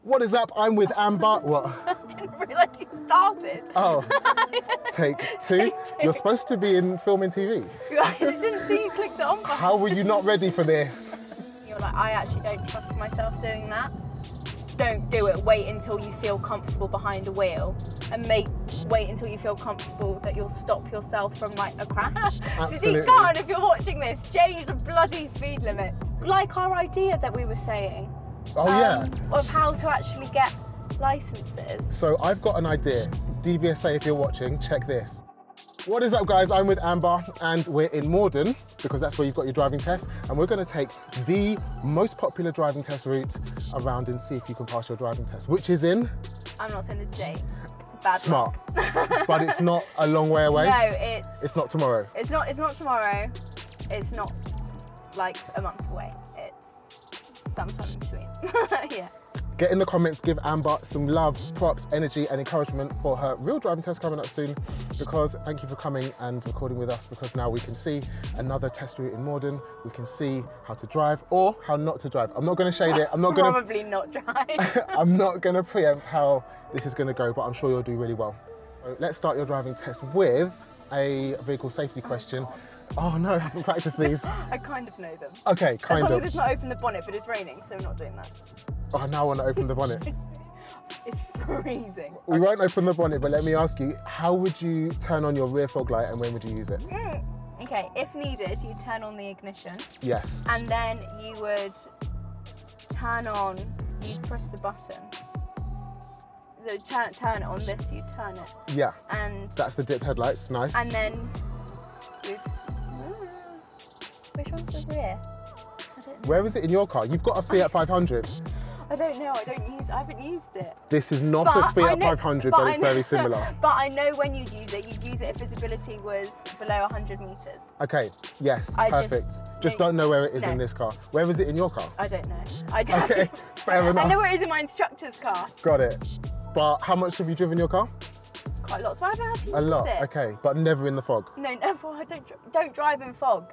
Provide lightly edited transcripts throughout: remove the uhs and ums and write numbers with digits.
What is up? I'm with Amber. What? I didn't realise you started. Oh, take two. You're supposed to be in film and TV. I didn't see you click the on button. How were you not ready for this? You're like, I actually don't trust myself doing that. Don't do it. Wait until you feel comfortable behind a wheel, and wait until you feel comfortable that you'll stop yourself from like a crash. Absolutely. You can't if you're watching this. Change a bloody speed limit. Like our idea that we were saying. Oh yeah. Of how to actually get licenses. So I've got an idea. DVSA, if you're watching, check this. What is up, guys? I'm with Amber and we're in Morden because that's where you've got your driving test, and we're going to take the most popular driving test route around and see if you can pass your driving test, which is in? I'm not saying the date. Bad Smart. luck. But it's not a long way away. No, It's not tomorrow. It's not tomorrow. It's not like a month away. It's sometime in between. Yeah. Get in the comments, give Amber some love, props, energy and encouragement for her real driving test coming up soon, because thank you for coming and recording with us, because now we can see another test route in Morden. We can see how to drive or how not to drive. I'm not going to shade it. I'm not going to... Probably not drive. I'm not going to preempt how this is going to go, but I'm sure you'll do really well. So let's start your driving test with a vehicle safety question. Oh no, I haven't practiced these. I kind of know them. Okay, kind of. As long as it's not open the bonnet, but it's raining, so we're not doing that. Oh, now I want to open the bonnet. It's freezing. We won't open the bonnet, but let me ask you, how would you turn on your rear fog light and when would you use it? Okay, if needed, you turn on the ignition. Yes. And then you would you'd press the button. Turn it on this, you turn it. Yeah. And that's the dipped headlights, nice. And then which one's the rear? I don't know. Where is it in your car? You've got a Fiat 500. I don't know, I haven't used it. This is not a Fiat 500, but it's very similar. But I know when you'd use it if visibility was below 100 metres. Okay, yes, perfect. Just don't know where it is in this car. Where is it in your car? I don't know. Okay, fair enough. I know where it is in my instructor's car. Got it. But how much have you driven your car? Quite lots, but I haven't had to use it. A lot, okay, but never in the fog? No, never. I don't drive in fog.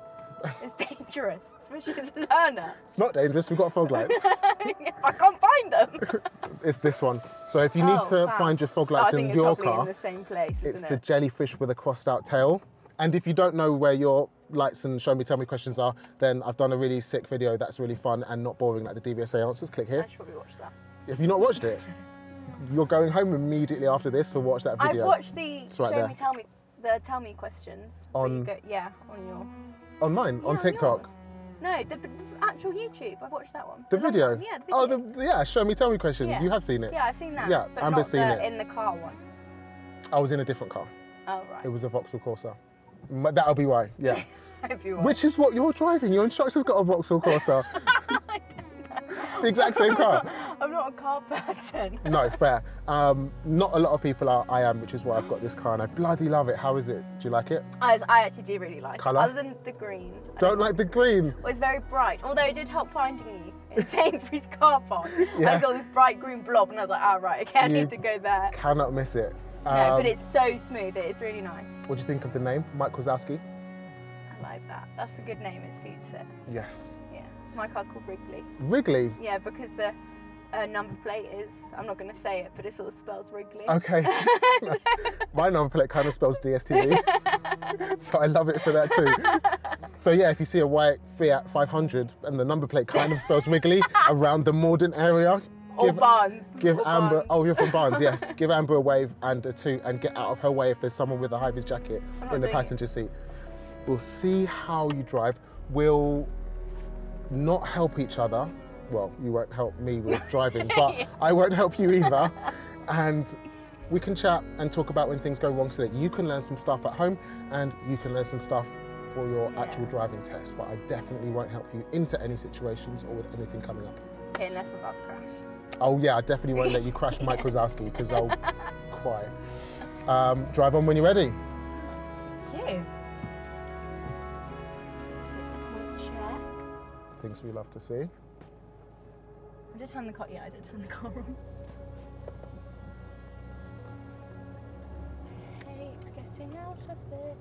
It's dangerous, especially as a learner. It's not dangerous, we've got fog lights. I can't find them. It's this one. So if you need to find your fog lights in your car, in the same place, it's the jellyfish with a crossed out tail. And if you don't know where your lights and show me, tell me questions are, then I've done a really sick video that's really fun and not boring like the DVSA answers. Click here. I should probably watch that. Have you not watched it? You're going home immediately after this to watch that video. I've watched the tell me questions. On your... On mine? Yeah, on TikTok? No, the actual YouTube. I've watched that one. The video? Yeah, the video. Oh, yeah, show me, tell me questions. Yeah. You have seen it? Yeah, I've seen that. Yeah, but Amber's seen it. In the car one. I was in a different car. Oh, right. It was a Vauxhall Corsa. That'll be why, yeah. Which is what you're driving. Your instructor's got a Vauxhall Corsa. I don't know. It's the exact same car. I'm not a car person. No, fair. Not a lot of people are. I am, which is why I've got this car and I bloody love it. How is it? Do you like it? I actually do really like Colour? it. Other than the green. Don't like the green? Well, it's very bright. Although it did help finding you in Sainsbury's car park. Yeah. I saw this bright green blob and I was like, oh, right, okay, I need to go there. Cannot miss it. No, but it's so smooth. It's really nice. What do you think of the name? Mike Wazowski? I like that. That's a good name. It suits it. Yes. Yeah. My car's called Wrigley. Wrigley? Yeah, because the number plate is, I'm not going to say it, but it sort of spells Wrigley. Okay. My number plate kind of spells DSTV. So I love it for that too. So yeah, if you see a white Fiat 500 and the number plate kind of spells Wrigley around the Morden area, Barnes. Give Amber, oh, you're from Barnes, yes. Give Amber a wave and a toot and get out of her way if there's someone with a high-vis jacket in the passenger seat. We'll see how you drive. We'll not help each other. Well, you won't help me with driving, but I won't help you either. And we can chat and talk about when things go wrong so that you can learn some stuff at home and you can learn some stuff for your actual driving test. But I definitely won't help you into any situations or with anything coming up. Okay, unless I'm about to crash. Oh yeah, I definitely won't let you crash Mike Wazowski because I'll cry. Drive on when you're ready. You. 6-point check. Things we love to see. I did turn the car. Yeah, I did turn the car on. I hate getting out of this.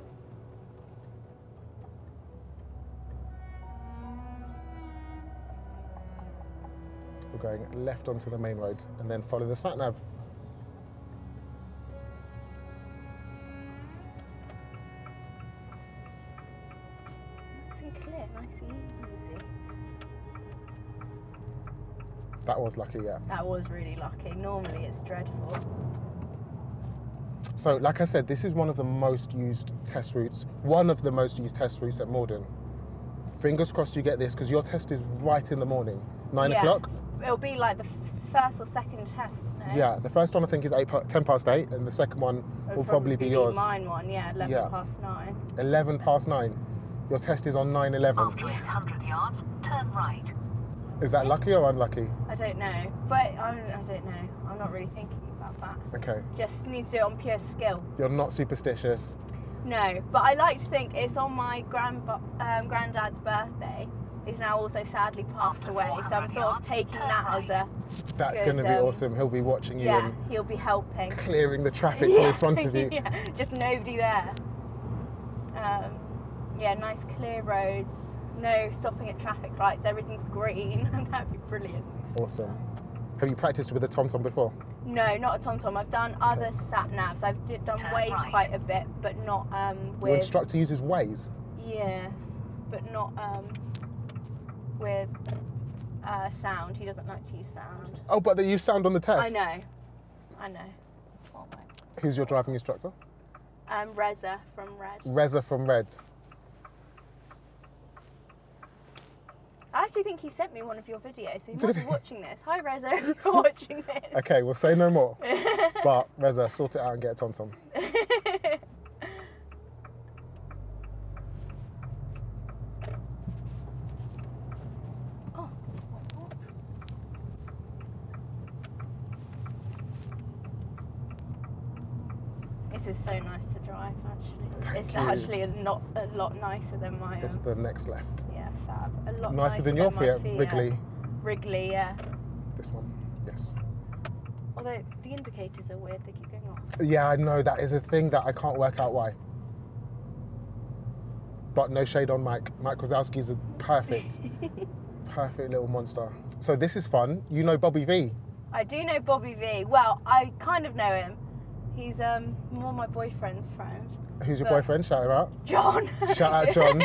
going left onto the main road and then follow the sat nav. Nice and clear, nice and easy. That was lucky, yeah. That was really lucky. Normally it's dreadful. So, like I said, this is one of the most used test routes, one of the most used test routes at Morden. Fingers crossed you get this, because your test is right in the morning, 9 o'clock. It'll be like the first or second test, no? Yeah, the first one I think is 10 past 8, and the second one will probably be yours. Mine one, yeah, 11 past 9. 11 past 9. Your test is on 9:11. After 800 yards, turn right. Is that lucky or unlucky? I don't know, but I don't know. I'm not really thinking about that. Okay. Just need to do it on pure skill. You're not superstitious. No, but I like to think it's on my granddad's birthday. He's now also sadly passed away, so I'm sort of taking that as a That's good, going to be awesome. He'll be watching you yeah, and he'll be helping. clearing the traffic in front of you. Yeah, just nobody there. Yeah, nice clear roads. No stopping at traffic lights. Everything's green. That'd be brilliant. Awesome. Have you practiced with a TomTom before? No, not a TomTom. I've done other sat navs. I've done Waze quite a bit, but not with. Your instructor uses Waze? Yes, but not with sound. He doesn't like to use sound. Oh, but they use sound on the test? I know. Oh my. Who's your driving instructor? Reza from Red. Reza from Red. I actually think he sent me one of your videos, so he might be watching this. Hi Reza, if you're watching this. Okay, we'll say no more. But Reza, sort it out and get a TomTom. Oh. This is so nice to drive, actually. It's actually a lot nicer than my. It's the next left. Yeah, fab. A lot Nicer than your Fiat Wrigley. Wrigley, yeah. This one, yes. Although the indicators are weird, they keep going off. Yeah, I know, that is a thing that I can't work out why. But no shade on Mike. Mike Wazowski's a perfect little monster. So this is fun. You know Bobby V. I do know Bobby V. Well, I kind of know him. He's more my boyfriend's friend. Who's your boyfriend? Shout him out. John. Shout out John.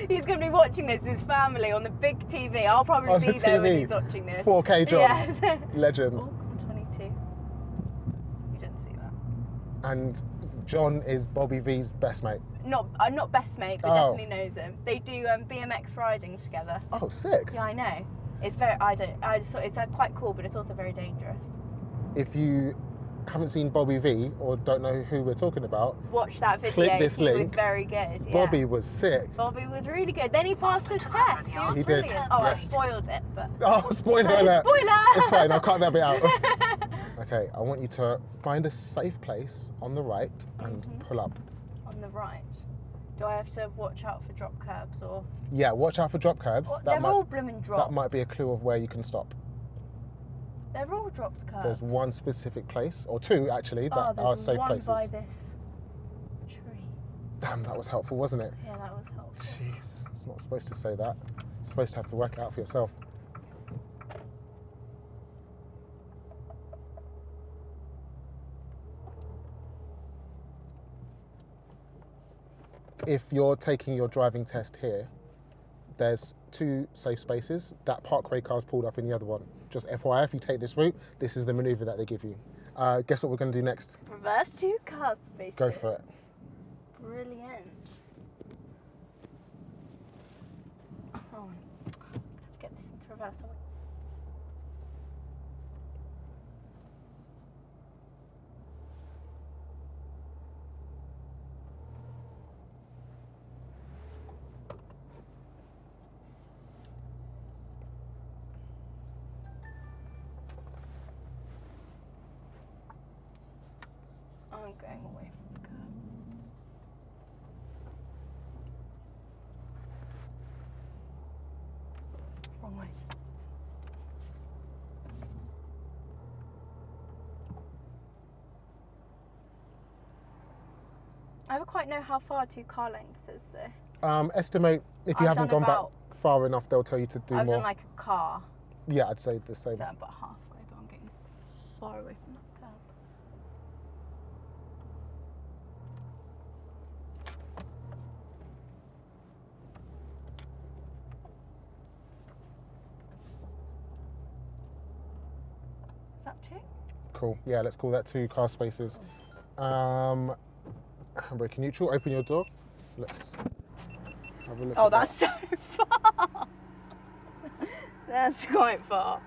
He's going to be watching this, his family, on the big TV. I'll probably be there when he's watching this. 4K John. Yes. Legend. Oh, I'm 22. You didn't see that. And John is Bobby V's best mate. Not best mate, but definitely knows him. They do BMX riding together. Oh, sick. Yeah, I know. It's very, it's quite cool, but it's also very dangerous. If you haven't seen Bobby V or don't know who we're talking about, watch that video. Click this link. He was very good. Yeah. Bobby was sick. Bobby was really good. Then he passed his test. He was He brilliant. did. Oh, Yes. I spoiled it, but. Oh, spoiler alert. Spoiler! It's fine, I'll cut that bit out. Okay, I want you to find a safe place on the right and pull up. On the right. Do I have to watch out for drop curbs or? Yeah, watch out for drop curbs. Well, they're all blooming dropped. That might be a clue of where you can stop. They're all dropped curbs. There's one specific place, or two actually, that are safe places. There's one by this tree. Damn, that was helpful, wasn't it? Yeah, that was helpful. Jeez, it's not supposed to say that. You're supposed to have to work it out for yourself. If you're taking your driving test here, there's two safe spaces. That parkway car's pulled up in the other one. Just FYI, if you take this route, this is the manoeuvre that they give you. Guess what we're going to do next? Reverse two car spaces. Go for it. Brilliant. Oh, get this into reverse. I'm going away from the curb. Wrong way. I never quite know how far 2 car lengths is though. Estimate, if you haven't gone back far enough, they'll tell you to do I've more. done like a car. Yeah, I'd say the same. So I'm about halfway, but I'm getting far away from that curb. Is that 2? Cool. Yeah, let's call that 2 car spaces. Handbrake neutral. Open your door. Let's have a look. Oh, at that's so far. That's quite far.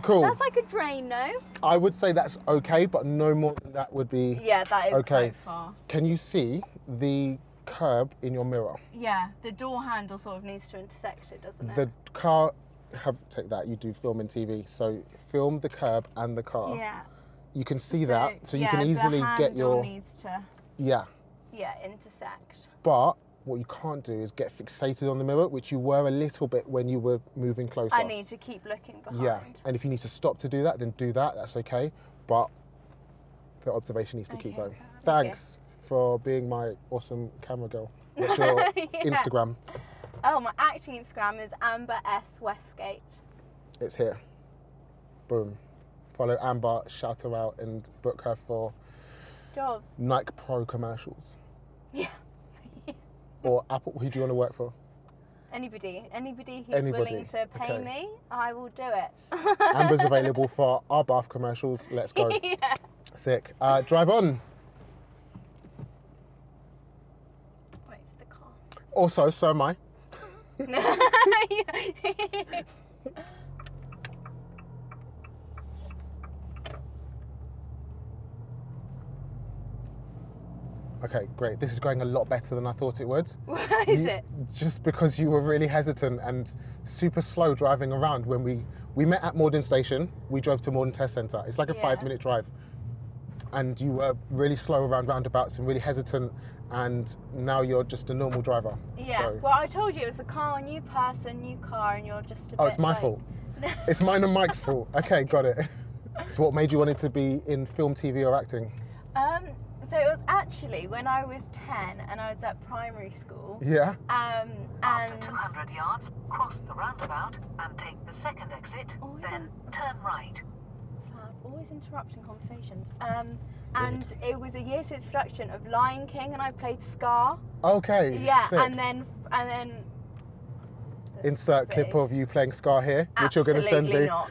Cool. That's like a drain, no? I would say that's okay, but no more than that would be. Yeah, that is okay. quite far. Can you see the curb in your mirror? Yeah, the door handle sort of needs to intersect it, doesn't it? The car. Take that. You do film and TV, so film the curb and the car. Yeah. You can see that, so you yeah, can easily the get handle your. needs to intersect. But what you can't do is get fixated on the mirror, which you were a little bit when you were moving closer. I need to keep looking behind. Yeah, and if you need to stop to do that, then do that. That's okay. But the observation needs to keep going. Thanks for being my awesome camera girl. What's your Instagram? Oh, my acting Instagram is Amber S Westgate. It's here. Boom. Follow Amber, shout her out, and book her for Jobs. Nike Pro commercials. Yeah. Or Apple. Who do you want to work for? Anybody who's willing to pay me, I will do it. Amber's available for our bath commercials. Let's go. Yeah. Sick. Drive on. Wait for the car. Also, so am I. Okay, great. This is going a lot better than I thought it would. Why is it? Just because you were really hesitant and super slow driving around. When we met at Morden Station, we drove to Morden Test Centre. It's like a 5-minute drive. And you were really slow around roundabouts and really hesitant, and now you're just a normal driver. Yeah, So. well, I told you it was the car, new person, new car, and you're just a bit Oh, it's my like... fault. It's mine and Mike's fault. Okay, got it. So what made you want to be in film, TV or acting? So it was actually when I was 10 and I was at primary school. Yeah. After And 200 yards, cross the roundabout and take the second exit, then turn right. always interrupting conversations. And it was a year 6 production of Lion King, and I played Scar. Okay. Yeah, sick. and then Insert clip of you playing Scar here, which you're going to send me. Absolutely not.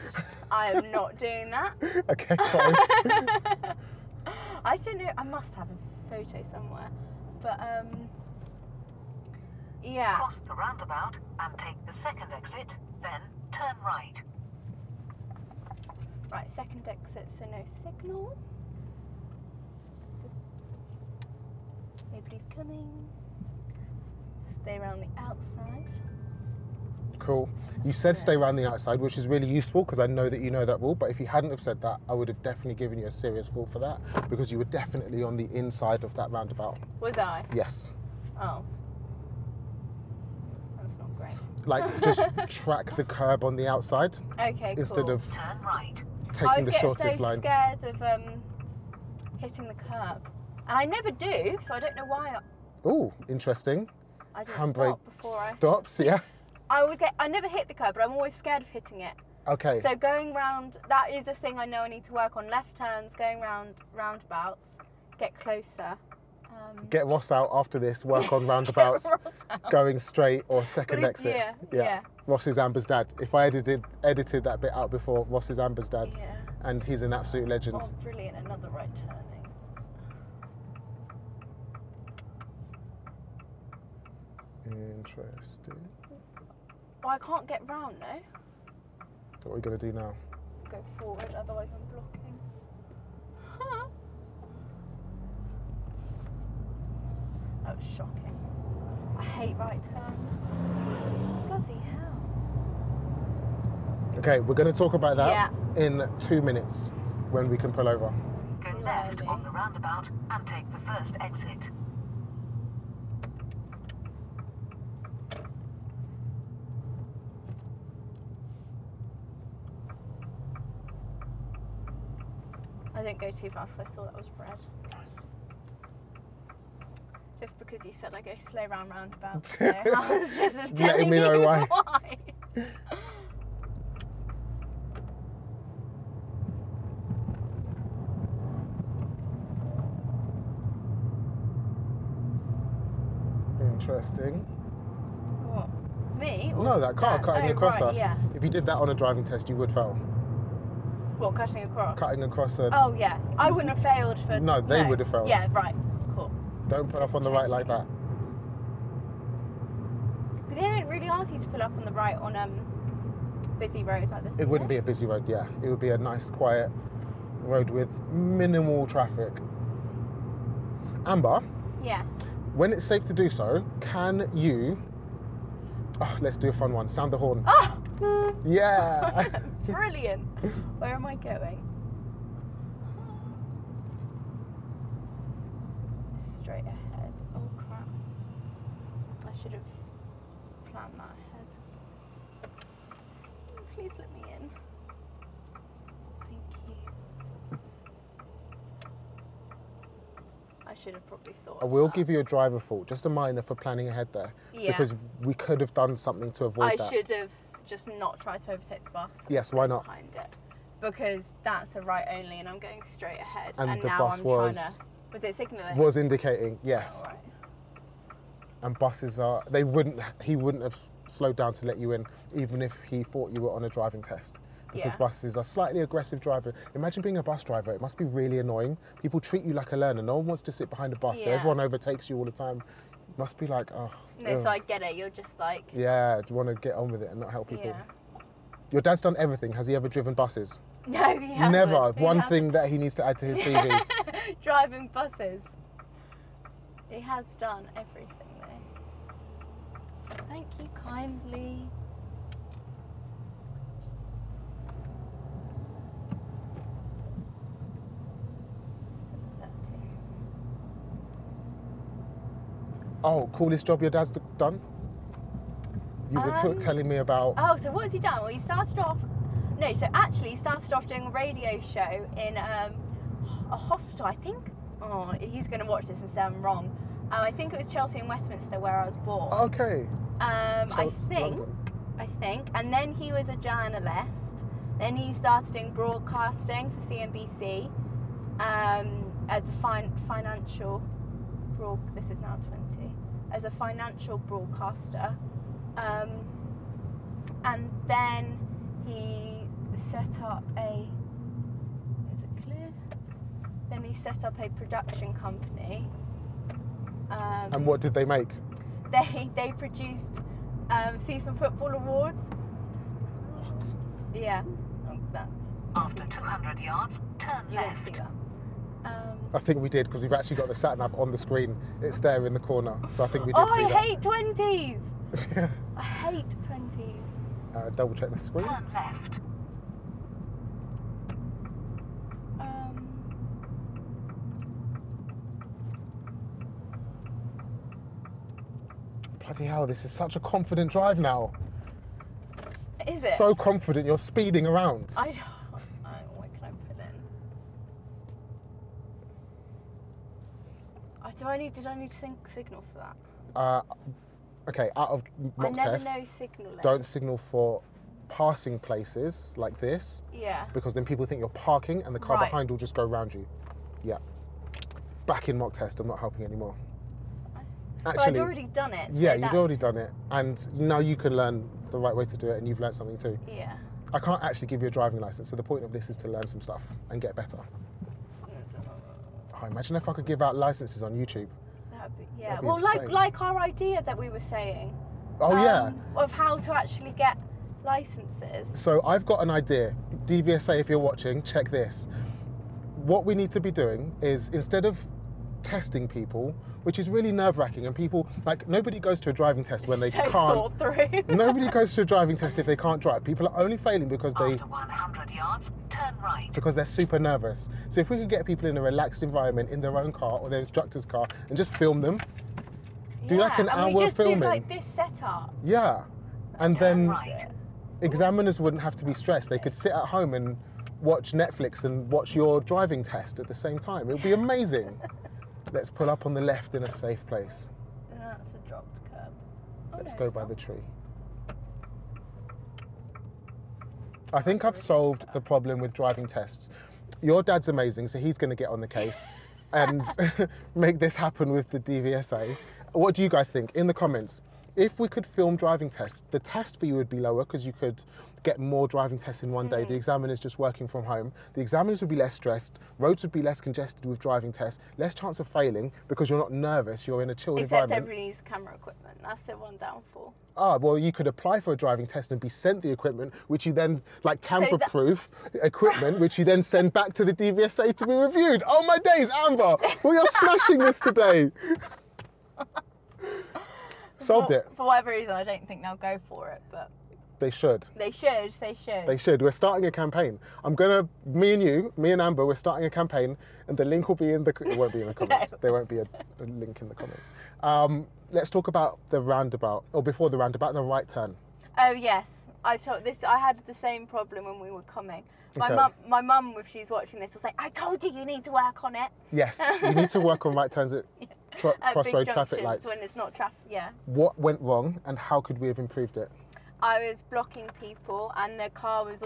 I am not doing that. Okay, fine. I don't know. I must have a photo somewhere, but yeah. Cross the roundabout and take the second exit, then turn right. Right, second exit, so no signal. Nobody's coming. Stay around the outside. Cool. You said stay around the outside, which is really useful because I know that you know that rule, but if you hadn't have said that, I would have definitely given you a serious rule for that because you were definitely on the inside of that roundabout. Was I? Yes. Oh. That's not great. Like, just track the curb on the outside Okay, instead cool. of Turn right. taking the I shortest was line. getting so scared of hitting the curb. And I never do, so I don't know why Oh, interesting. I didn't Handbrake stop before I... stops, yeah. I never hit the curb, but I'm always scared of hitting it. Okay. So going round, that is a thing I know I need to work on. Left turns, going round roundabouts, get closer. Get Ross out after this, work on roundabouts, Ross out. going straight or second exit. Yeah. Ross is Amber's dad. If I edited that bit out before, Ross is Amber's dad. Yeah. And he's an absolute legend. Oh, brilliant. Another right turning. Interesting. Oh, I can't get round, no? What are we going to do now? Go forward, otherwise I'm blocking. That was shocking. I hate right turns. Bloody hell. Okay, we're going to talk about that in 2 minutes when we can pull over. Go left on the roundabout and take the first exit. I didn't go too fast because I saw that was red. Nice. Just because you said I go slow round roundabouts, so I was just Letting me know why. Interesting. What? Me? Or No, that car cutting across right, us. Yeah. If you did that on a driving test, you would fail. What, cutting across? Cutting across a... Oh, yeah. I wouldn't have failed for... No, they would have failed. Yeah, right. Cool. Don't put up Just on the right like that. But they don't really ask you to pull up on the right on busy roads like this. It wouldn't be a busy road, yeah. It would be a nice, quiet road with minimal traffic. Amber, Yes. when it's safe to do so, can you... Oh, let's do a fun one. Sound the horn. Oh! Yeah. Brilliant. Where am I going? Straight ahead. Oh crap. I should have planned that ahead. Please let me in. Thank you. I should have probably thought. I will give you a driver fault, just a minor for planning ahead there. Yeah. Because we could have done something to avoid I that. should have just not tried to overtake the bus. Yes, why not? Behind it. Because that's a right only and I'm going straight ahead. And the now bus I'm was... trying to... Was it signalling? Was indicating, yes. Oh, right. And buses are... He wouldn't have slowed down to let you in, even if he thought you were on a driving test. Because Yeah. buses are slightly aggressive driver. Imagine being a bus driver. It must be really annoying. People treat you like a learner. No one wants to sit behind a bus, so Yeah. everyone overtakes you all the time. It must be like, oh... No, ugh. so I get it. You're just like... Yeah, do you want to get on with it and not help people? Yeah. Your dad's done everything. Has he ever driven buses? No, he hasn't. Never. He One hasn't. thing that he needs to add to his CV. Driving buses. He has done everything though. Thank you kindly. Oh, coolest job your dad's done? You were telling me about... Oh, so what has he done? Well, he started off... No, so actually he started off doing a radio show in a hospital, I think. Oh, he's going to watch this and say I'm wrong. I think it was Chelsea and Westminster where I was born. Okay. I think. London. I think. And then he was a journalist. Then he started doing broadcasting for CNBC as a financial... This is now 20. As a financial broadcaster. And then he set up a... Is it clear? Then he set up a production company. And what did they make? They produced FIFA Football Awards. What? Yeah, that's... After 200 yards, turn You didn't see left. that. I think we did, because we've actually got the sat-nav on the screen. It's there in the corner, so I think we did Oh, see I that. hate 20s! I hate 20s. Double check the screen. Turn left. Bloody hell, this is such a confident drive now. Is it? So confident, you're speeding around. I don't... What can I put in? Did I need to signal for that? Okay, out of mock I never test, know signaling. don't signal for passing places like this, Yeah. because then people think you're parking and the car Right. behind will just go around you. Yeah. Back in mock test, I'm not helping anymore. But I'd already done it. So Yeah, you'd already that's- done it, and now you can learn the right way to do it, and you've learned something too. Yeah. I can't actually give you a driving license, so the point of this is to learn some stuff and get better. Oh, imagine if I could give out licenses on YouTube. That'd be, yeah. That'd be Well, insane. like our idea that we were saying. Oh yeah. Of how to actually get licenses. So I've got an idea. DVSA, if you're watching, check this. What we need to be doing is, instead of testing people, which is really nerve-wracking, and people, like, nobody goes to a driving test when they So can't. thought through. Nobody goes to a driving test if they can't drive. People are only failing because After 100 yards, turn right. they're super nervous. So if we could get people in a relaxed environment in their own car or their instructor's car and just film them, do like an and hour we just filming. do like this setup. Yeah. And Turn then right. examiners wouldn't have to be stressed. They could sit at home and watch Netflix and watch your driving test at the same time. It would be amazing. Let's pull up on the left in a safe place. That's a dropped curb. Oh, Let's no, go it's by not. the tree. I think I've solved the problem with driving tests. Your dad's amazing, so he's going to get on the case and make this happen with the DVSA. What do you guys think? In the comments, if we could film driving tests, the test for you would be lower because you could get more driving tests in one day. The examiner's just working from home. The examiners would be less stressed. Roads would be less congested with driving tests. Less chance of failing because you're not nervous. You're in a chilled environment. Except everybody needs camera equipment. That's the one downfall. Ah, well, you could apply for a driving test and be sent the equipment, which you then, like tamper-proof equipment, which you then send back to the DVSA to be reviewed. Oh my days, Amber, we are smashing this today. Solved it. For whatever reason, I don't think they'll go for it, but... They should. They should, they should. They should. We're starting a campaign. Me and Amber, we're starting a campaign, and the link will be in the... It won't be in the comments. No. There won't be a link in the comments. Let's talk about the roundabout, or before the roundabout, the right turn. Oh, yes. I had the same problem when we were coming. Okay. My mum, if she's watching this, was like, I told you need to work on it. Yes, you need to work on right turns at crossroad big traffic lights. when it's not traffic, yeah. What went wrong, and how could we have improved it? I was blocking people, and the car was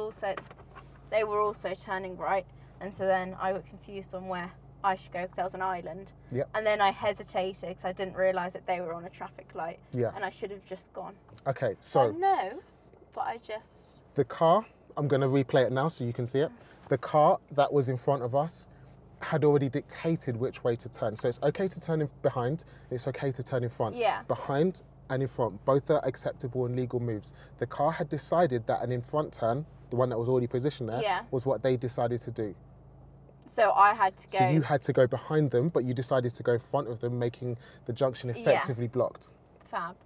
they were also turning right, and so then I got confused on where I should go because there was an island. Yep. And then I hesitated because I didn't realise that they were on a traffic light. Yeah. And I should have just gone. Okay, so No, but I just... the car, I'm going to replay it now so you can see it. The car that was in front of us had already dictated which way to turn. So it's okay to turn in behind, it's okay to turn in front. Yeah. Behind and in front, both are acceptable and legal moves. The car had decided that an in front turn, the one that was already positioned there, Yeah. was what they decided to do. So I had to go... So you had to go behind them, but you decided to go in front of them, making the junction effectively blocked. Fab.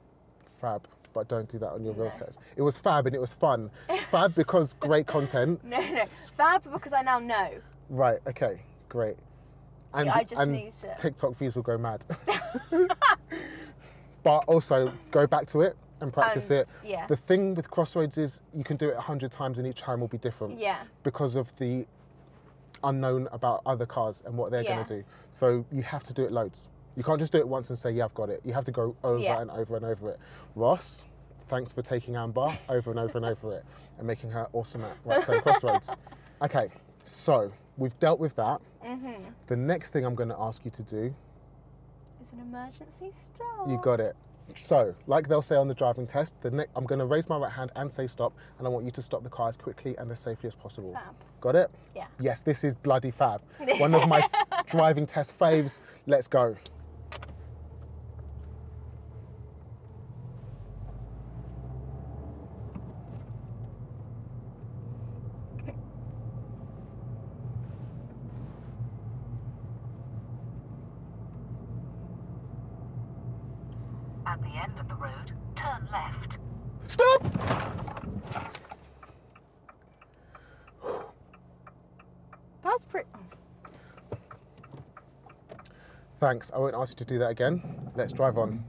Fab, but don't do that on your real test. It was fab and it was fun. Fab because great content. No. Fab because I now know. Right, okay, great. And, I just and need to... TikTok views will go mad. But also, go back to it and practice it. Yeah. The thing with Crossroads is you can do it 100 times and each time will be different. Yeah. Because of the unknown about other cars and what they're going to do. Yes. So you have to do it loads. You can't just do it once and say, yeah, I've got it. You have to go over and over and over it. Ross, thanks for taking Amber over and over and over it and making her awesome at right turn Crossroads. Okay, so we've dealt with that. The next thing I'm going to ask you to do It's an emergency stop. You got it. So, like they'll say on the driving test, I'm going to raise my right hand and say stop, and I want you to stop the car as quickly and as safely as possible. Fab. Got it? Yeah. Yes, this is bloody fab. One of my driving test faves. Let's go. At the end of the road, turn left. Stop! That was pretty... Thanks, I won't ask you to do that again. Let's drive on.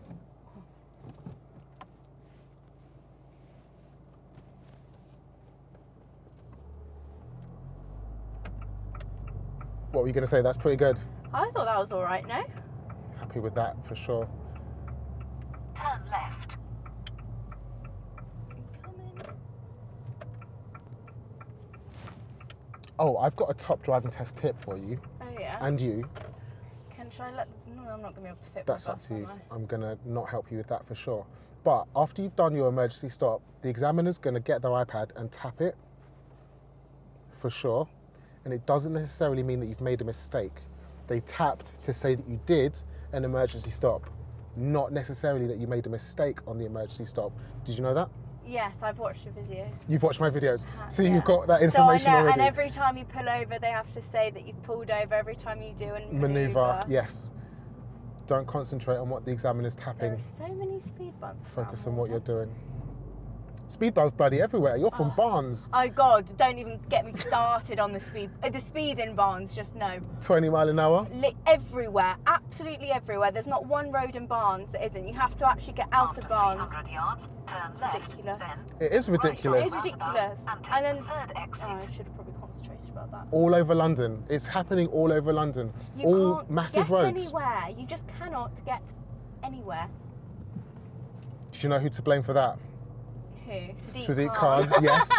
What were you going to say? That's pretty good. I thought that was all right, no? Happy with that, for sure. Turn left. Coming. Oh, I've got a top driving test tip for you. Oh, yeah? And you. Should I let... No, I'm not going to be able to fit That's my up bus, to you. am I? I'm going to not help you with that for sure. But after you've done your emergency stop, the examiner's going to get their iPad and tap it, for sure. And it doesn't necessarily mean that you've made a mistake. They tapped to say that you did an emergency stop, not necessarily that you made a mistake on the emergency stop. Did you know that? Yes, I've watched your videos. You've watched my videos, so Yeah. you've got that So I information know, already. and every time you pull over, they have to say that you've pulled over every time you do a Maneuver, yes. Don't concentrate on what the examiner's There tapping. are so many speed bumps. Focus around on what you're Malta. doing. Speed bumps, buddy, everywhere. You're from Barnes. Oh God! Don't even get me started on the speed. The speed in Barnes, just no. 20 mile an hour. Everywhere, absolutely everywhere. There's not one road in Barnes that isn't. You have to actually get out After of Barnes. 300 yards, turn left. Ridiculous. Then It is ridiculous. It's ridiculous. And take And then the third oh, I exit. should have probably concentrated about that. All over London. It's happening all over London. You all can't massive get roads. anywhere. You just cannot get anywhere. Do you know who to blame for that? Who? Sadiq Khan. Yes,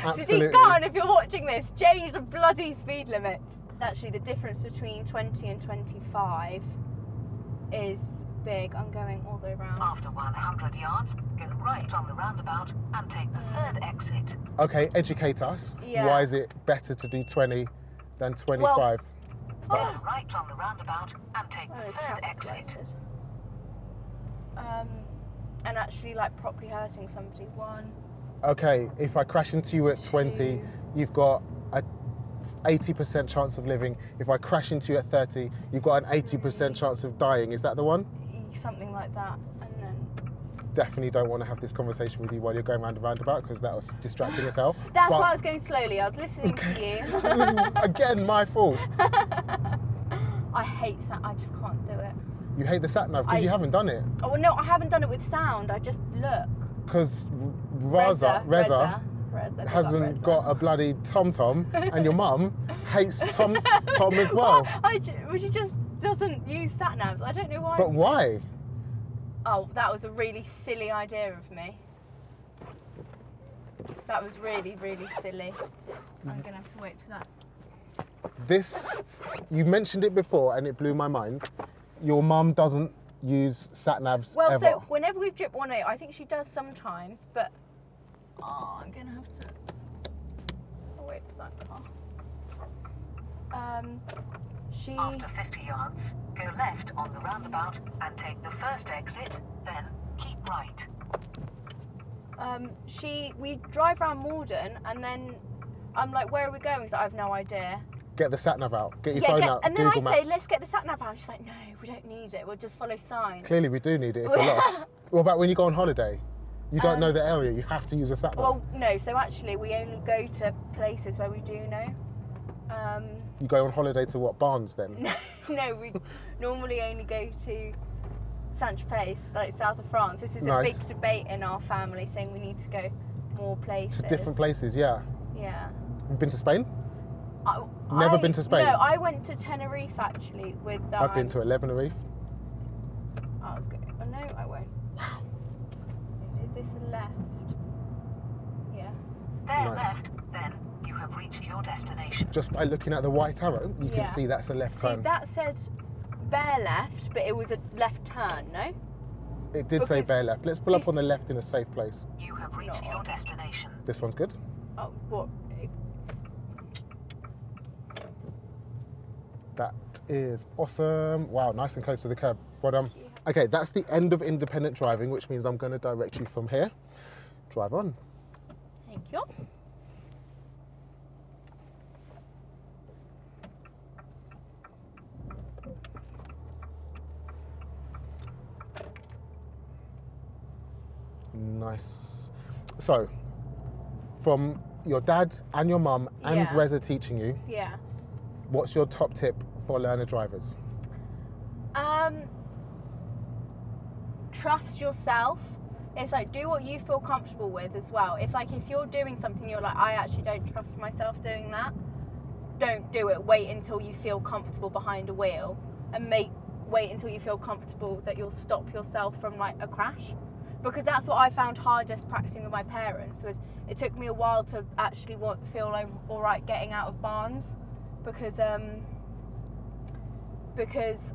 absolutely. Sadiq Khan, if you're watching this, change the bloody speed limit. Actually, the difference between 20 and 25 is big. I'm going all the way around. After 100 yards, go right on the roundabout and take the third exit. Okay, educate us. Yeah. Why is it better to do 20 than 25? Go Start. right on the roundabout and take the it's third traffic exit. lighted. And actually like properly hurting somebody. 1. Okay, if I crash into you at 20, 2. you've got a 80% chance of living. If I crash into you at 30, you've got an 80% chance of dying. Is that the one? Something like that. And then Definitely don't want to have this conversation with you while you're going round the roundabout because that was distracting as hell. that's But why I was going slowly. I was listening to you. again, my fault. I hate that. I just can't do it. You hate the sat nav because you haven't done it. Oh no, I haven't done it with sound. I just look. Because Reza, Reza big up hasn't Reza. got a bloody TomTom, and your mum hates Tom as well. Well, she just doesn't use sat navs. I don't know why. But why? Oh, that was a really silly idea of me. That was really, really silly. I'm gonna have to wait for that. This, you mentioned it before, and it blew my mind. Your mum doesn't use sat navs Well, ever. so whenever we've dripped 1A, I think she does sometimes, but I'm gonna have to wait for that car. She. After 50 yards, go left on the roundabout and take the first exit, then keep right. We drive around Morden, and then I'm like, where are we going? She's like, I have no idea. Get the sat nav out. Get your phone out. And then Google I say, Maps. let's get the sat nav out. She's like, no, we don't need it. We'll just follow signs. Clearly, we do need it if we're lost. What about when you go on holiday? You don't know the area. You have to use a sat nav. Well, no. So actually, we only go to places where we do know. You go on holiday to what, Barnes then? No, we normally only go to Saint-Tropez, like south of France. This is Nice. a big debate in our family, saying we need to go more places. To different places, yeah. Yeah. You've been to Spain? Never been to Spain? No, I went to Tenerife actually with. I've been to Tenerife. Oh, okay. Oh, no, I won't. Wow. Is this a left? Yes. Bear Nice. left, then you have reached your destination. Just by looking at the white arrow, you Yeah. can see that's a left See, turn. that said bear left, but it was a left turn, no? It did say because bear left. Let's pull up on the this- left in a safe place. You have reached No. your destination. This one's good. Oh, what? That is awesome. Wow, nice and close to the curb. Well done. Okay, that's the end of independent driving, which means I'm going to direct you from here. Drive on. Thank you. Nice. So, from your dad and your mum and Yeah. Reza teaching you, Yeah. what's your top tip for learner drivers? Trust yourself. It's like do what you feel comfortable with as well. It's like if you're doing something you're like, I actually don't trust myself doing that, don't do it. Wait until you feel comfortable behind a wheel and wait until you feel comfortable that you'll stop yourself from like a crash. Because that's what I found hardest practicing with my parents was it took me a while to actually feel like all right getting out of Barnes because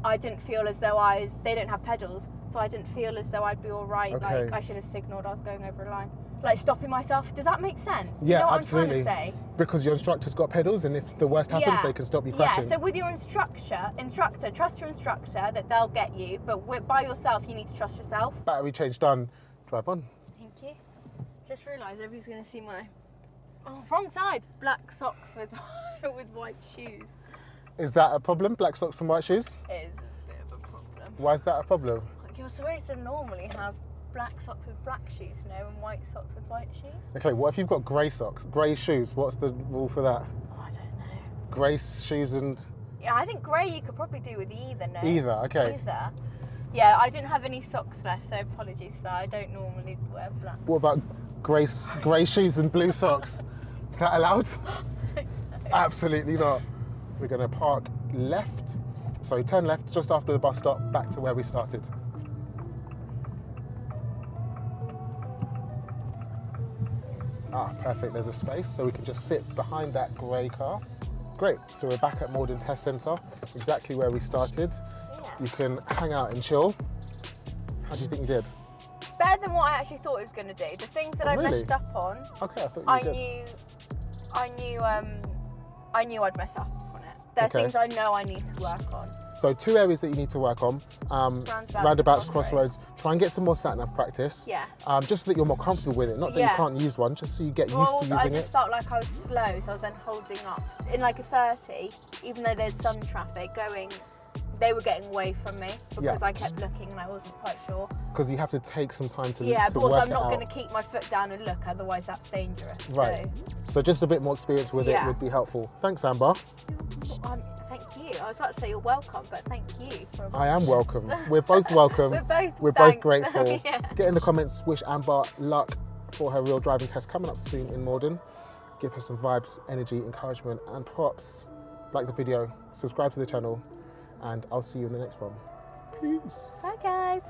I didn't feel as though they don't have pedals, so I didn't feel as though I'd be all right. Okay. Like I should have signalled I was going over a line. Like stopping myself. Does that make sense? Yeah, you know what absolutely. I'm trying to say? Because your instructor's got pedals, and if the worst happens, they can stop you crashing. Yeah, so with your instructor, trust your instructor that they'll get you, but by yourself, you need to trust yourself. Battery change done. Drive on. Thank you. Just realised everybody's going to see my wrong side. Black socks with with white shoes. Is that a problem? Black socks and white shoes? It is a bit of a problem. Why is that a problem? Like you're supposed to normally have black socks with black shoes, no, and white socks with white shoes. Okay, what if you've got grey socks, grey shoes? What's the rule for that? Oh, I don't know. Grey shoes and Yeah, I think grey you could probably do with either, no? either. Okay. Either. Yeah, I didn't have any socks left, so apologies for that. I don't normally wear black. What about grey shoes and blue socks? Is that allowed? Absolutely not. We're going to park left. So turn left just after the bus stop, back to where we started. Ah, perfect. There's a space, so we can just sit behind that grey car. Great. So we're back at Morden Test Centre, exactly where we started. Yeah. You can hang out and chill. How do you think you did? Better than what I actually thought it was going to do. The things that I really? messed up on, Okay, I thought you I did. knew I'd mess up on it. There are Okay. things I know I need to work on. So 2 areas that you need to work on, roundabouts, crossroads. Try and get some more sat-nav practice. Yes. Just so that you're more comfortable with it. Not that you Yeah. can't use one, just so you get used Well, to also, I using just it. felt like I was slow, so I was then holding up. In like a 30, even though there's some traffic going, they were getting away from me because I kept looking and I wasn't quite sure. Because you have to take some time to, Yeah, to but work also I'm it not out. going to keep my foot down and look, otherwise that's dangerous. Right. So just a bit more experience with it Yeah. would be helpful. Thanks, Amber. So, thank you. I was about to say you're welcome, but thank you. For I am welcome. We're both welcome. We're both grateful. Yeah. Get in the comments, wish Amber luck for her real driving test coming up soon in Morden. Give her some vibes, energy, encouragement, and props. Like the video, subscribe to the channel, and I'll see you in the next one. Peace. Bye, guys.